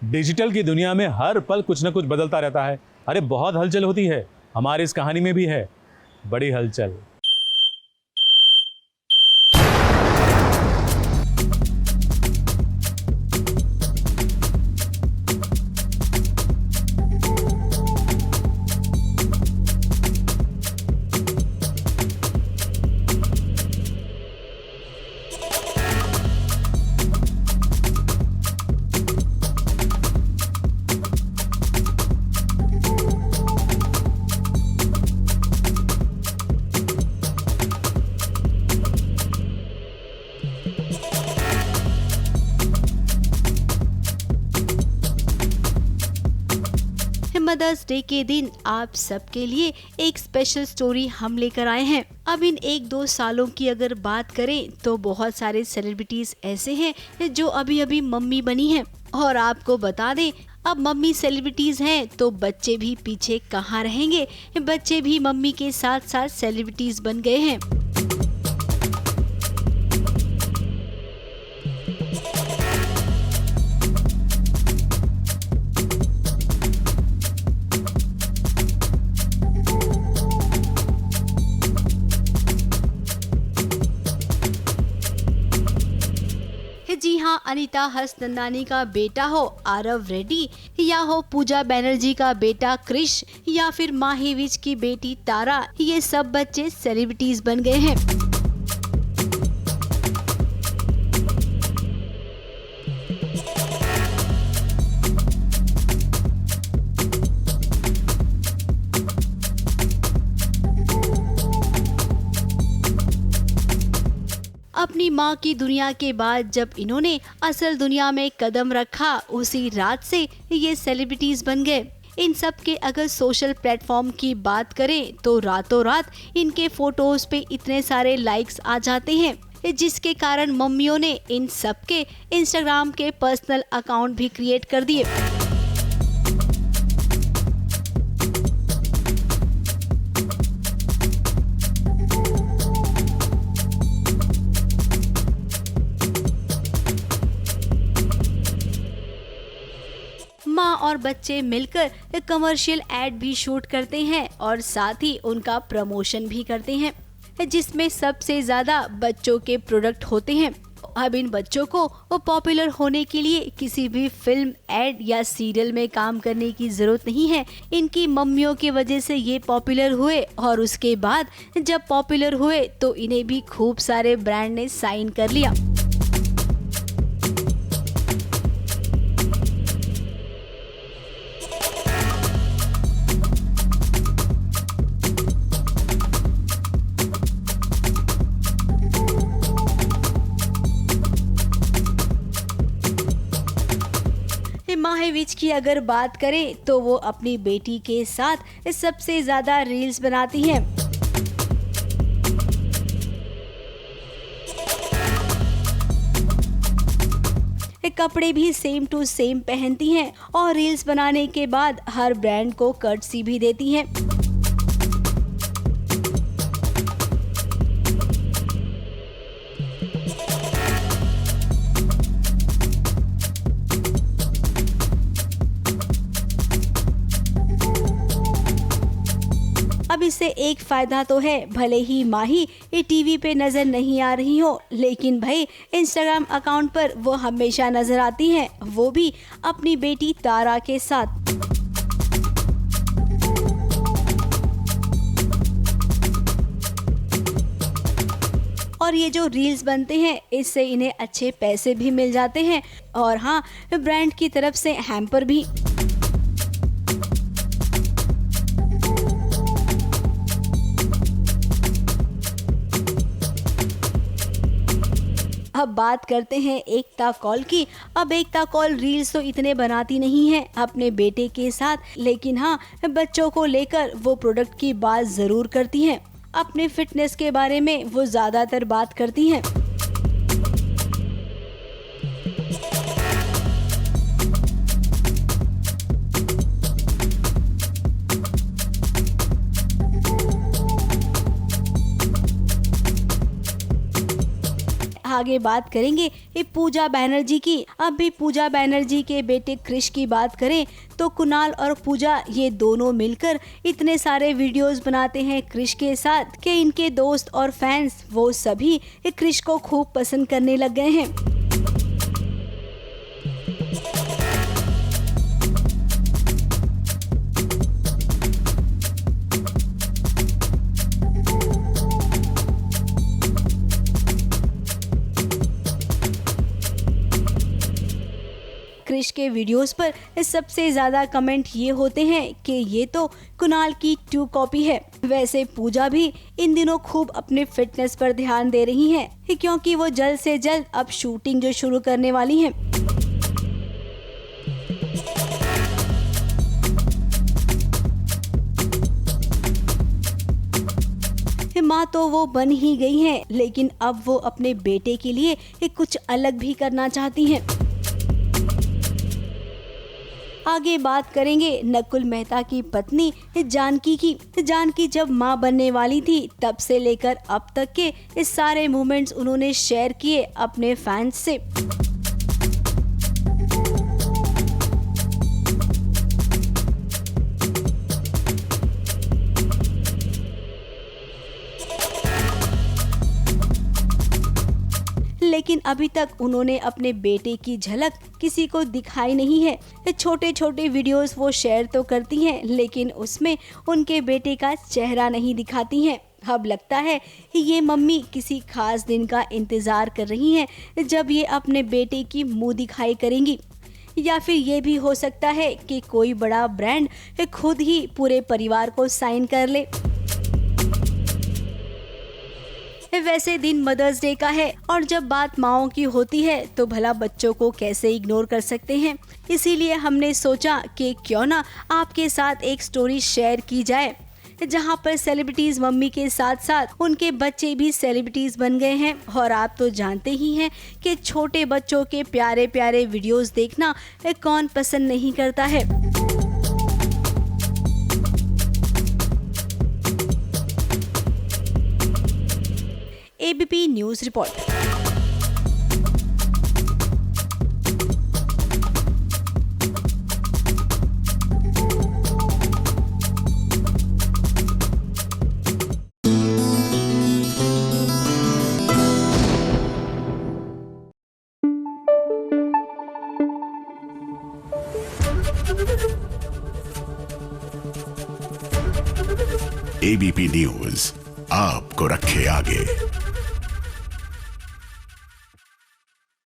Digital की दुनिया में हर पल कुछ न कुछ बदलता रहता है। अरे बहुत हलचल होती है, हमारी इस कहानी में भी है बड़ी हलचल। मदर्स डे के दिन आप सबके लिए एक स्पेशल स्टोरी हम लेकर आए हैं। अब इन 1-2 सालों की अगर बात करें तो बहुत सारे सेलिब्रिटीज ऐसे हैं जो अभी अभी मम्मी बनी हैं। और आपको बता दें, अब मम्मी सेलिब्रिटीज हैं तो बच्चे भी पीछे कहाँ रहेंगे, बच्चे भी मम्मी के साथ साथ सेलिब्रिटीज बन गए हैं। जी हाँ, अनीता हसनंदानी का बेटा हो आरव रेड्डी, या हो पूजा बैनर्जी का बेटा क्रिश, या फिर माही विज की बेटी तारा, ये सब बच्चे सेलिब्रिटीज बन गए हैं। अपनी माँ की दुनिया के बाद जब इन्होंने असल दुनिया में कदम रखा, उसी रात से ये सेलिब्रिटीज बन गए। इन सब के अगर सोशल प्लेटफॉर्म की बात करें तो रातों रात इनके फोटोज पे इतने सारे लाइक्स आ जाते हैं, जिसके कारण मम्मियों ने इन सब के इंस्टाग्राम के पर्सनल अकाउंट भी क्रिएट कर दिए। माँ और बच्चे मिलकर कमर्शियल एड भी शूट करते हैं और साथ ही उनका प्रमोशन भी करते हैं, जिसमें सबसे ज्यादा बच्चों के प्रोडक्ट होते हैं। अब इन बच्चों को पॉपुलर होने के लिए किसी भी फिल्म, एड या सीरियल में काम करने की जरूरत नहीं है। इनकी मम्मियों की वजह से ये पॉपुलर हुए और उसके बाद जब पॉपुलर हुए तो इन्हें भी खूब सारे ब्रांड ने साइन कर लिया। माही विज की अगर बात करें तो वो अपनी बेटी के साथ सबसे ज्यादा रील्स बनाती हैं। कपड़े भी सेम टू सेम पहनती हैं और रील्स बनाने के बाद हर ब्रांड को कर्टसी भी देती हैं। अब इससे एक फायदा तो है, भले ही माही ये टीवी पे नजर नहीं आ रही हो, लेकिन भाई इंस्टाग्राम अकाउंट पर वो हमेशा नजर आती हैं, वो भी अपनी बेटी तारा के साथ। और ये जो रील्स बनते हैं इससे इन्हें अच्छे पैसे भी मिल जाते हैं और हाँ, ब्रांड की तरफ से हैम्पर भी। अब बात करते हैं एकता कौल की। अब एकता कौल रील्स तो इतने बनाती नहीं है अपने बेटे के साथ, लेकिन हाँ, बच्चों को लेकर वो प्रोडक्ट की बात जरूर करती हैं। अपने फिटनेस के बारे में वो ज्यादातर बात करती हैं। आगे बात करेंगे ये पूजा बैनर्जी की। अब भी पूजा बैनर्जी के बेटे क्रिश की बात करें तो कुणाल और पूजा ये दोनों मिलकर इतने सारे वीडियोस बनाते हैं क्रिश के साथ कि इनके दोस्त और फैंस वो सभी क्रिश को खूब पसंद करने लग गए हैं। क्रिश के वीडियोस पर सबसे ज़्यादा कमेंट ये होते हैं कि ये तो कुणाल की 2 कॉपी है। वैसे पूजा भी इन दिनों खूब अपने फिटनेस पर ध्यान दे रही हैं क्योंकि वो जल्द से जल्द अब शूटिंग जो शुरू करने वाली हैं। माँ तो वो बन ही गई हैं, लेकिन अब वो अपने बेटे के लिए कुछ अलग भी करना चाहती हैं। आगे बात करेंगे नकुल मेहता की पत्नी जानकी की। जानकी जब मां बनने वाली थी तब से लेकर अब तक के इस सारे मोमेंट्स उन्होंने शेयर किए अपने फैंस से। लेकिन अभी तक उन्होंने अपने बेटे की झलक किसी को दिखाई नहीं है। छोटे छोटे वीडियोस वो शेयर तो करती हैं, लेकिन उसमें उनके बेटे का चेहरा नहीं दिखाती हैं। अब लगता है कि ये मम्मी किसी खास दिन का इंतज़ार कर रही हैं जब ये अपने बेटे की मुंह दिखाई करेंगी, या फिर ये भी हो सकता है कि कोई बड़ा ब्रांड खुद ही पूरे परिवार को साइन कर ले। वैसे दिन मदर्स डे का है और जब बात माओं की होती है तो भला बच्चों को कैसे इग्नोर कर सकते हैं। इसीलिए हमने सोचा कि क्यों ना आपके साथ एक स्टोरी शेयर की जाए जहां पर सेलिब्रिटीज मम्मी के साथ साथ उनके बच्चे भी सेलिब्रिटीज बन गए हैं। और आप तो जानते ही हैं कि छोटे बच्चों के प्यारे प्यारे वीडियोस देखना कौन पसंद नहीं करता है। ABP news report. ABP news आपको रखे आगे।